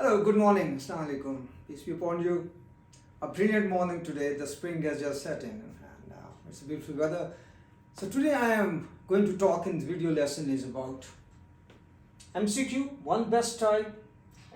Hello, good morning. Assalamu alaikum. Peace be upon you. A brilliant morning today. The spring has just set in and it's a beautiful weather. So today I am going to talk in the video lesson is about MCQ, one best type,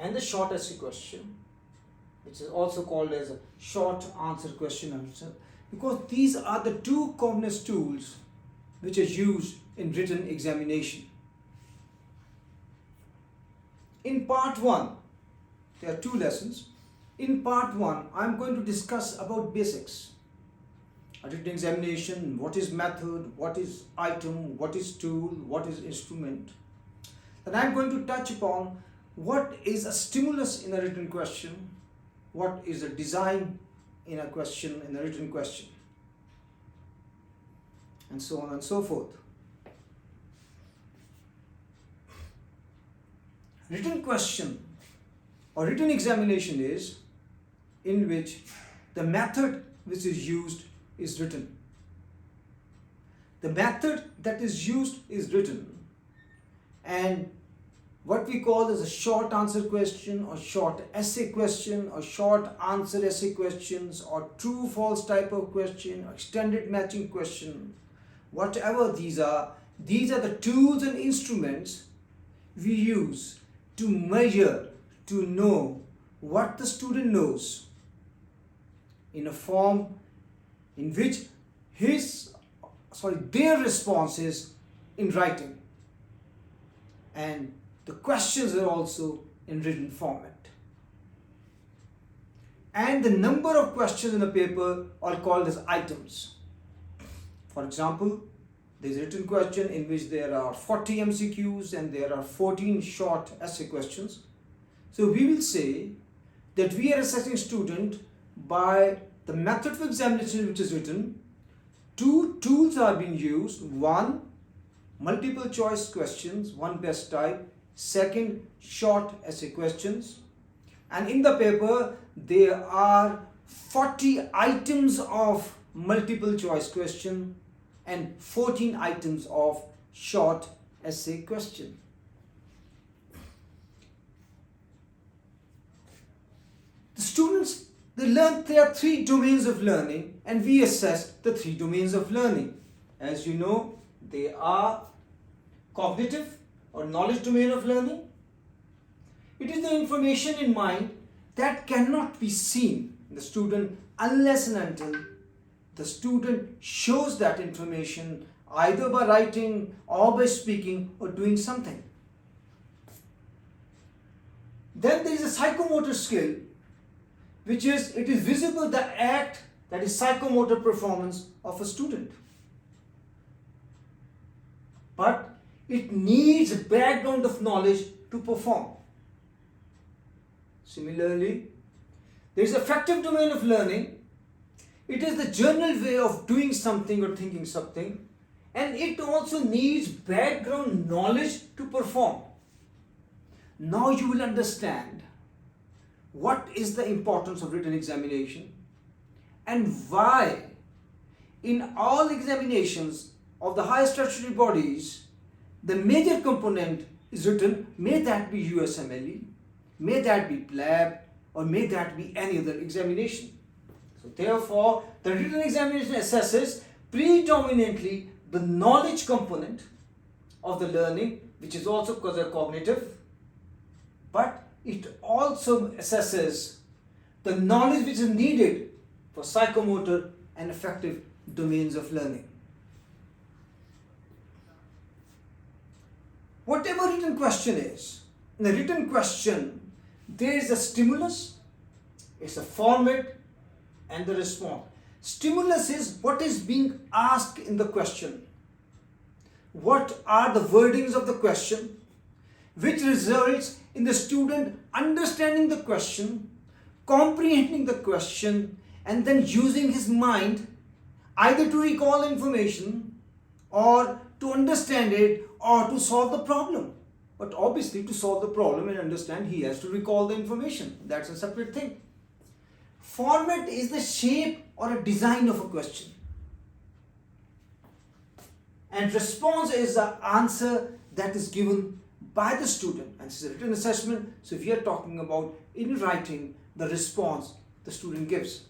and the short essay question, which is also called as a short answer question answer, because these are the two commonest tools which are used in written examination. In part 1, there are 2 lessons. In part 1, I am going to discuss about basics. A written examination, what is method, what is item, what is tool, what is instrument. Then I am going to touch upon what is a stimulus in a written question, what is a design in a question, in a written question, and so on and so forth. Written question or written examination is in which the method which is used is written. The method that is used is written, and what we call as a short answer question or short essay question or short answer essay questions or true false type of question or extended matching question, whatever these are the tools and instruments we use to measure, to know what the student knows in a form in which their response is in writing, and the questions are also in written format. And the number of questions in the paper are called as items. For example, there is a written question in which there are 40 MCQs and there are 14 short essay questions. So we will say that we are assessing student by the method of examination which is written. 2 tools are being used. 1, multiple choice questions, one best type. 2nd, short essay questions. And in the paper there are 40 items of multiple choice question and 14 items of short essay question. The students, they learn there are 3 domains of learning, and we assess the 3 domains of learning. As you know, they are cognitive or knowledge domain of learning. It is the information in mind that cannot be seen in the student unless and until the student shows that information either by writing or by speaking or doing something. Then there is a psychomotor skill, which is, it is visible the act, that is psychomotor performance of a student. But it needs a background of knowledge to perform. Similarly, there is affective domain of learning. It is the general way of doing something or thinking something, and it also needs background knowledge to perform. Now you will understand what is the importance of written examination and why in all examinations of the higher statutory bodies the major component is written, may that be USMLE, may that be PLAB, or may that be any other examination. So therefore, the written examination assesses predominantly the knowledge component of the learning, which is also cognitive, but it also assesses the knowledge which is needed for psychomotor and affective domains of learning. Whatever written question is, in the written question, there is a stimulus, it's a format, and the response. Stimulus is what is being asked in the question. What are the wordings of the question, which results in the student understanding the question, comprehending the question, and then using his mind either to recall information or to understand it or to solve the problem. But obviously, to solve the problem and understand, he has to recall the information. That's a separate thing. Format is the shape or a design of a question. And response is the answer that is given by the student, and this is a written assessment. So we are talking about in writing the response the student gives.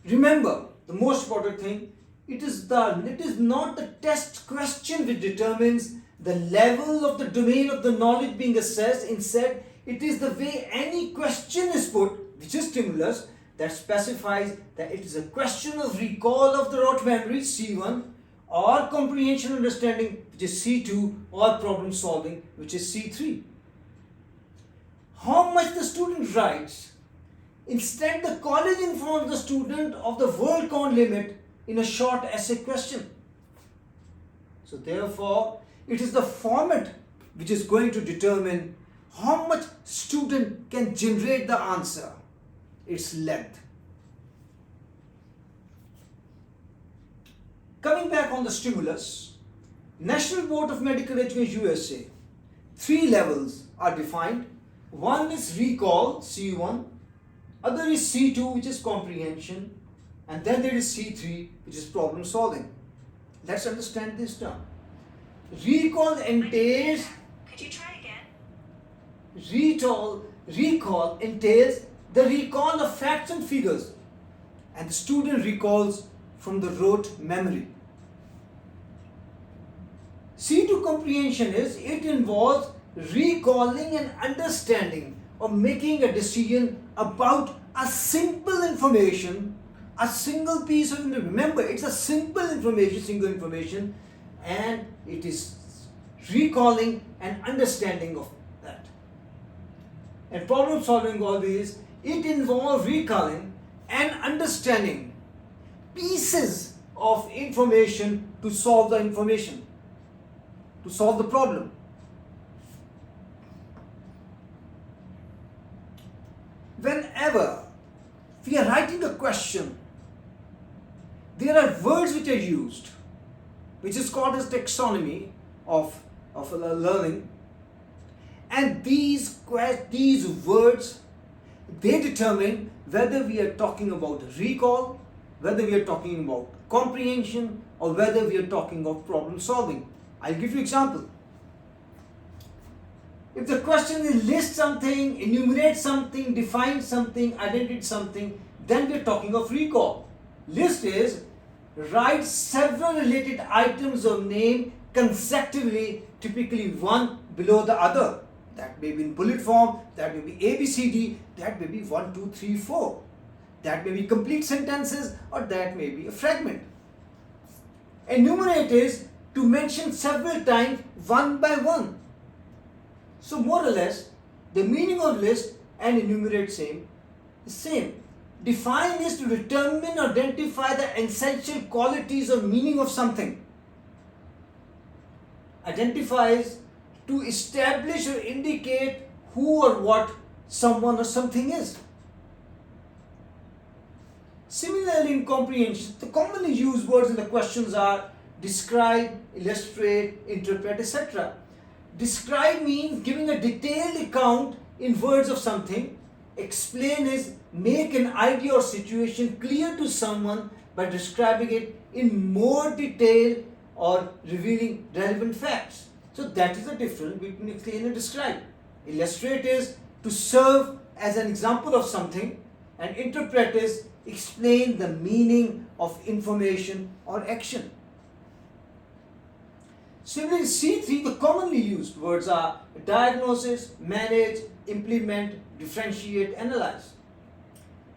Remember, the most important thing, it is not the test question which determines the level of the domain of the knowledge being assessed. Instead, it is the way any question is put, which is stimulus, that specifies that it is a question of recall of the rote memory, C1, or comprehension understanding, which is C2, or problem solving, which is C3. How much the student writes. Instead, the college informs the student of the word count limit in a short essay question. So therefore, it is the format which is going to determine how much student can generate the answer, its length. Coming back on the stimulus, National Board of Medical Education USA, 3 levels are defined. One is recall, C1, other is C2, which is comprehension, and then there is C3, which is problem solving. Let's understand this term. Recall entails. Could you try again? Recall entails the recall of facts and figures, and the student recalls from the rote memory. C2 comprehension it involves recalling and understanding or making a decision about a simple information, a single piece of information. Remember, it's a simple information, single information, and it is recalling and understanding of that. And problem solving always, it involves recalling and understanding pieces of information to solve the problem. Whenever we are writing a question, there are words which are used, which is called as taxonomy of learning, and these words, they determine whether we are talking about recall, whether we are talking about comprehension, or whether we are talking of problem solving. I'll give you an example. If the question is list something, enumerate something, define something, identify something, then we're talking of recall. List is write several related items of name consecutively, typically one below the other. That may be in bullet form, that may be A, B, C, D, that may be 1, 2, 3, 4. That may be complete sentences, or that may be a fragment. Enumerate is to mention several times one by one. So more or less, the meaning of list and enumerate is same. Define is to determine or identify the essential qualities or meaning of something. Identifies to establish or indicate who or what someone or something is. Similarly, in comprehension, the commonly used words in the questions are describe, illustrate, interpret, etc. Describe means giving a detailed account in words of something. Explain is make an idea or situation clear to someone by describing it in more detail or revealing relevant facts. So that is the difference between explain and describe. Illustrate is to serve as an example of something, and interpret is explain the meaning of information or action. Similarly, C3, the commonly used words are diagnosis, manage, implement, differentiate, analyze.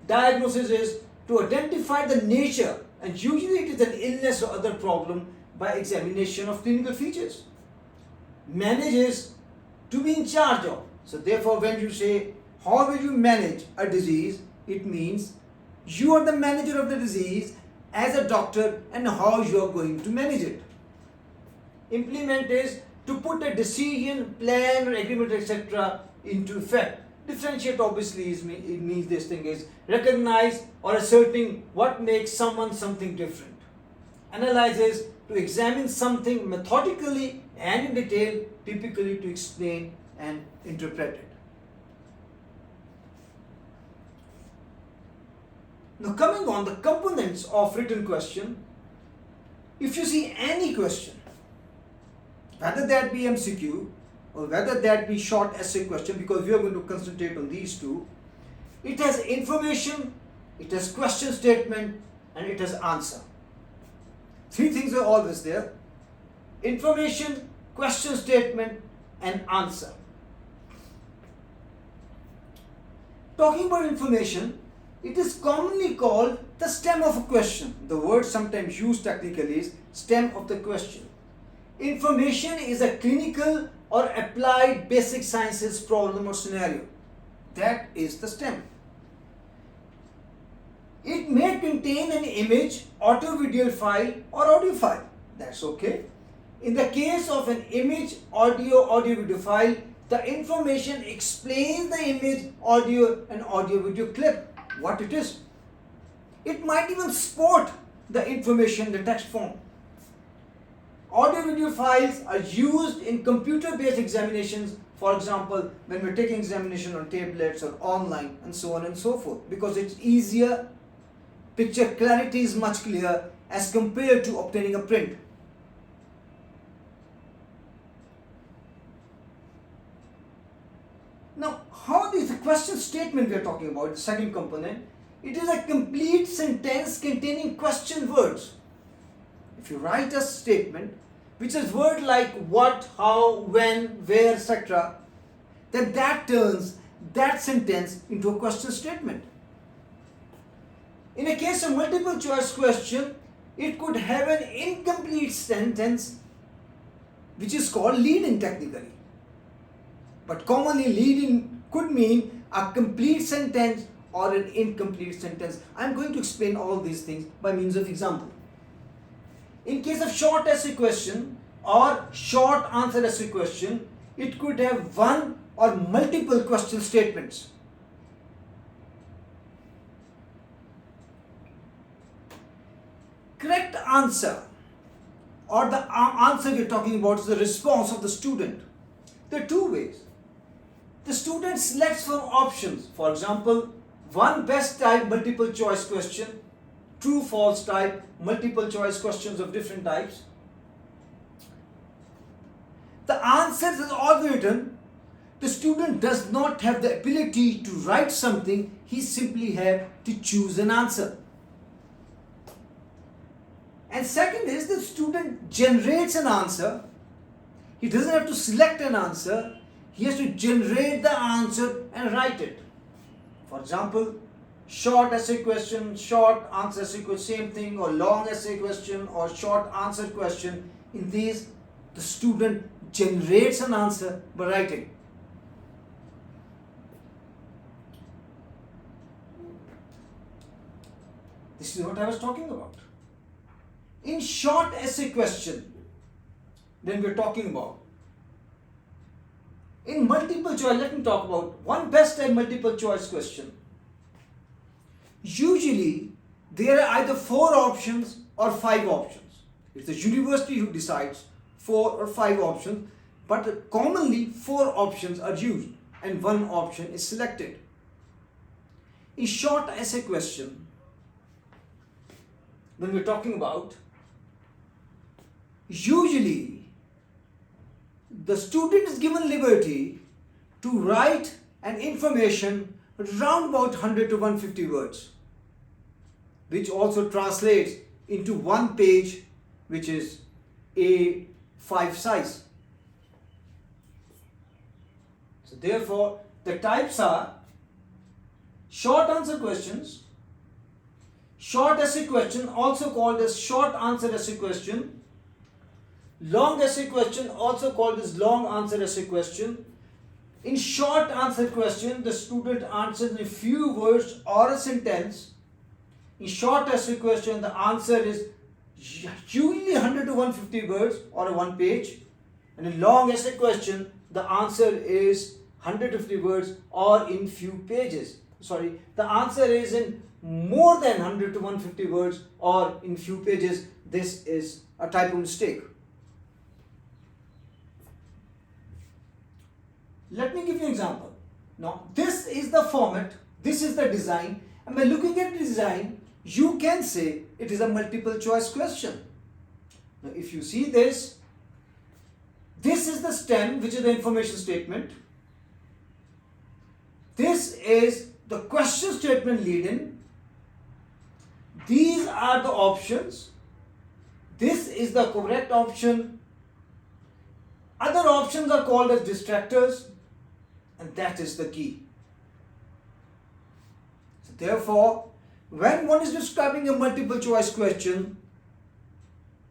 Diagnosis is to identify the nature, and usually it is an illness or other problem by examination of clinical features. Manage is to be in charge of. So therefore, when you say how will you manage a disease, it means you are the manager of the disease as a doctor, and how you are going to manage it. Implement is to put a decision, plan, or agreement, etc. into effect. Differentiate obviously it means this thing is recognize or ascertain what makes someone something different. Analyze is to examine something methodically and in detail, typically to explain and interpret it. Now coming on the components of written question, if you see any question, whether that be MCQ or whether that be short essay question, because we are going to concentrate on these two, it has information, it has question statement, and it has answer. Three things are always there: information, question statement, and answer. Talking about information, it is commonly called the stem of a question. The word sometimes used technically is stem of the question. Information is a clinical or applied basic sciences problem or scenario. That is the stem. It may contain an image, audio-video file, or audio file. That's okay. In the case of an image, audio-video file, the information explains the image, audio, and audio-video clip, what it is. It might even support the information in the text form. Audio-video files are used in computer-based examinations, for example, when we're taking examination on tablets or online and so on and so forth, because it's easier, picture clarity is much clearer as compared to obtaining a print. Now, how is the question statement we are talking about, the second component? It is a complete sentence containing question words. If you write a statement which is word like what, how, when, where, etc., then that turns that sentence into a question statement. In a case of multiple choice question, it could have an incomplete sentence which is called lead-in technically. But commonly lead-in could mean a complete sentence or an incomplete sentence. I am going to explain all these things by means of example. In case of short essay question or short answer essay question, it could have one or multiple question statements. Correct answer or the answer we are talking about is the response of the student. There are two ways. The student selects from options. For example, one best type multiple choice question, true false type multiple choice questions of different types. The answers is all written. The student does not have the ability to write something. He simply has to choose an answer. And second is the student generates an answer. He doesn't have to select an answer. He has to generate the answer and write it. For example, short essay question, short answer essay question, same thing, or long essay question or short answer question. In these, the student generates an answer by writing. This is what I was talking about. In short essay question, then we're talking about. In multiple choice, let me talk about one best type multiple choice question. Usually, there are either 4 options or 5 options. It's the university who decides 4 or 5 options, but commonly 4 options are used and 1 option is selected. In short essay question, when we're talking about, usually the student is given liberty to write an information around about 100 to 150 words, which also translates into 1 page, which is A5 size. So therefore, the types are short answer questions, short essay question, also called as short answer essay question, long essay question, also called as long answer essay question. In short answer question, the student answers in a few words or a sentence. In short essay question, the answer is usually 100 to 150 words or a 1 page. And in long essay question, the answer is 150 words or in few pages. Sorry, the answer is in more than 100 to 150 words or in few pages. This is a typo mistake. Let me give you an example. Now, this is the format, this is the design, and by looking at the design, you can say it is a multiple choice question. Now, if you see this This is the stem, which is the information statement. This is the question statement lead-in. These are the options. This is the correct option. Other options are called as distractors, and that is the key. So therefore, when one is describing a multiple choice question,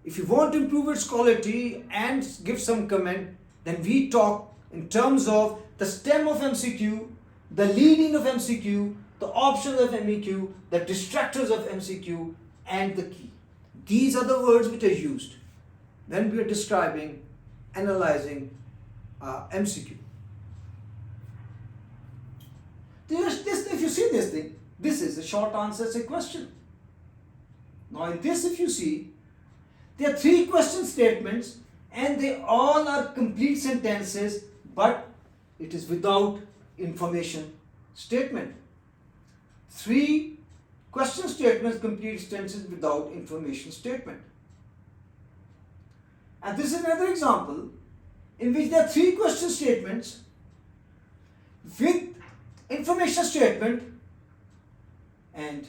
if you want to improve its quality and give some comment, then we talk in terms of the stem of MCQ, the lead-in of MCQ, the options of MCQ, the distractors of MCQ, and the key. These are the words which are used when we are describing, analyzing MCQ. If you see this thing, this is a short answer to a question. Now in this, if you see, there are 3 question statements and they all are complete sentences, but it is without information statement. 3 question statements, complete sentences without information statement. And this is another example in which there are 3 question statements with information statement, and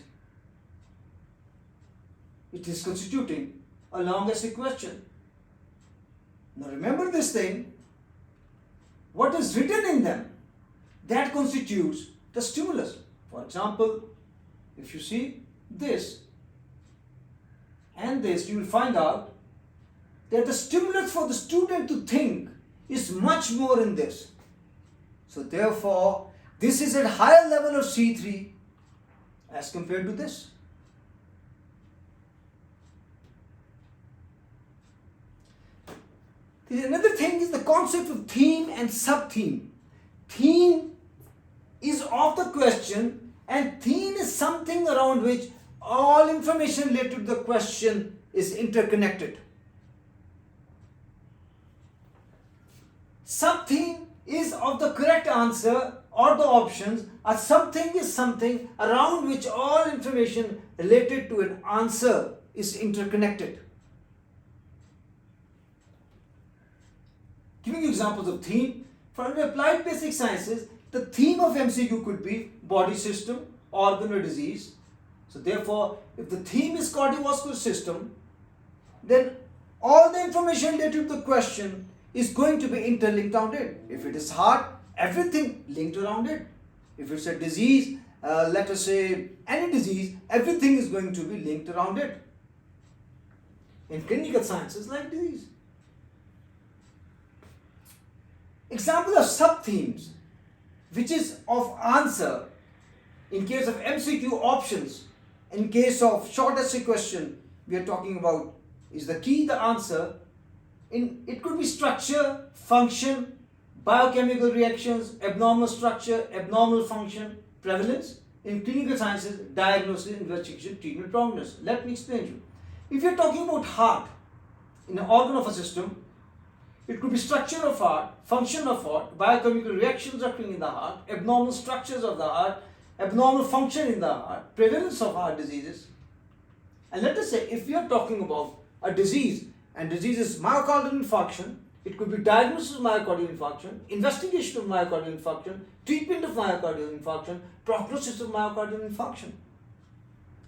it is constituting a long essay question. Now remember this thing, what is written in them, that constitutes the stimulus. For example, if you see this and this, you will find out that the stimulus for the student to think is much more in this. So therefore, this is at higher level of C3 as compared to this. Another thing is the concept of theme and sub-theme. Theme is of the question, and theme is something around which all information related to the question is interconnected. Sub-theme is of the correct answer or the options, or something is something around which all information related to an answer is interconnected. Giving you examples of theme, for applied basic sciences, the theme of MCQ could be body system, organ or disease. So therefore, if the theme is cardiovascular system, then all the information related to the question is going to be interlinked around it. If it is heart, everything linked around it. If it's a disease, let us say any disease, everything is going to be linked around it. In clinical sciences like disease. Example of sub-themes, which is of answer in case of MCQ options. In case of short essay question, we are talking about is the key, the answer. It could be structure, function, biochemical reactions, abnormal structure, abnormal function, prevalence. In clinical sciences, diagnosis, investigation, treatment, prognosis. Let me explain to you. If you are talking about heart, in an organ of a system, it could be structure of heart, function of heart, biochemical reactions occurring in the heart, abnormal structures of the heart, abnormal function in the heart, prevalence of heart diseases. And let us say if we are talking about a disease, and disease is myocardial infarction, it could be diagnosis of myocardial infarction, investigation of myocardial infarction, treatment of myocardial infarction, prognosis of myocardial infarction.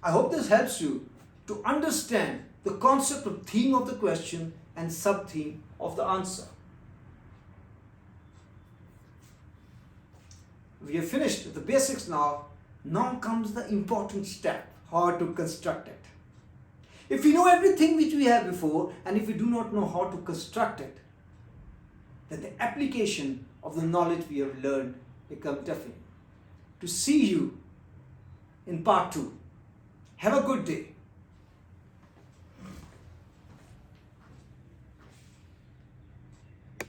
I hope this helps you to understand the concept of theme of the question and sub-theme of the answer. We have finished the basics now. Now comes the important step, how to construct it. If we know everything which we have before, and if we do not know how to construct it, then the application of the knowledge we have learned becomes difficult. To see you in part 2. Have a good day.